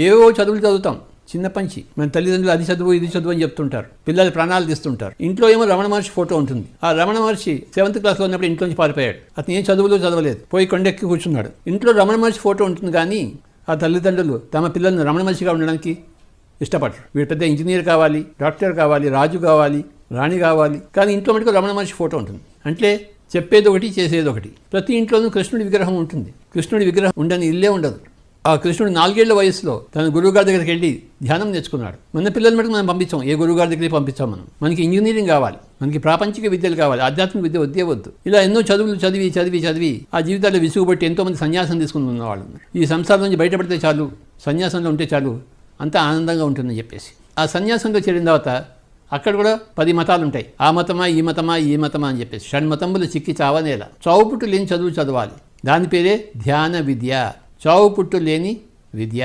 ఏవో చదువులు చదువుతాం చిన్నప్పటి నుంచి. మన తల్లిదండ్రులు అది చదువు ఇది చదువు అని చెప్తుంటారు, పిల్లలు ప్రాణాలు తీస్తుంటారు. ఇంట్లో ఏమో రమణ మహర్షి ఫోటో ఉంటుంది. ఆ రమణ మహర్షి 7th క్లాస్లో ఉన్నప్పుడు ఇంట్లోంచి పారిపోయాడు. అతను ఏం చదువులు చదవలేదు, పోయి కొండెక్కి కూర్చున్నాడు. ఇంట్లో రమణ మహర్షి ఫోటో ఉంటుంది, కానీ ఆ తల్లిదండ్రులు తమ పిల్లల్ని రమణ మహర్షిగా ఉండడానికి ఇష్టపడరు. వీడు పెద్ద ఇంజనీర్ కావాలి, డాక్టర్ కావాలి, రాజు కావాలి, రాణి కావాలి, కానీ ఇంట్లో మటుకు రమణ మహర్షి ఫోటో ఉంటుంది. అంటే చెప్పేది ఒకటి, చేసేది ఒకటి. ప్రతి ఇంట్లోనూ కృష్ణుడి విగ్రహం ఉంటుంది. కృష్ణుడి విగ్రహం ఉండని ఇల్లే ఉండదు. ఆ కృష్ణుడు 4 ఏళ్ల వయసులో తన గురువుగారి దగ్గరికి వెళ్ళి ధ్యానం నేర్చుకున్నాడు. మన పిల్లల మటుకు మనం పంపించాం, ఏ గురువుగారి దగ్గరికి పంపించాం మనం. మనకి ఇంజనీరింగ్ కావాలి, మనకి ప్రాపంచిక విద్యలు కావాలి, ఆధ్యాత్మిక విద్య వద్దే వద్దు. ఇలా ఎన్నో చదువులు చదివి చదివి చదివి ఆ జీవితాల్లో విసుగుబట్టి ఎంతోమంది సన్యాసం తీసుకుని ఉన్నవాళ్ళు. ఈ సంసారం నుంచి బయటపడితే చాలు, సన్యాసంలో ఉంటే చాలు, అంతా ఆనందంగా ఉంటుందని చెప్పేసి ఆ సన్యాసంలో చేరిన తర్వాత అక్కడ కూడా 10 మతాలు ఉంటాయి. ఆ మతమా ఈ మతమా ఈ మతమా అని చెప్పేసి షణ్మతములు చిక్కి చావనేలా. చావుపుట్టు లేని చదువు చదవాలి. దాని పేరే ధ్యాన విద్య. చావుపుట్టు లేని విద్య.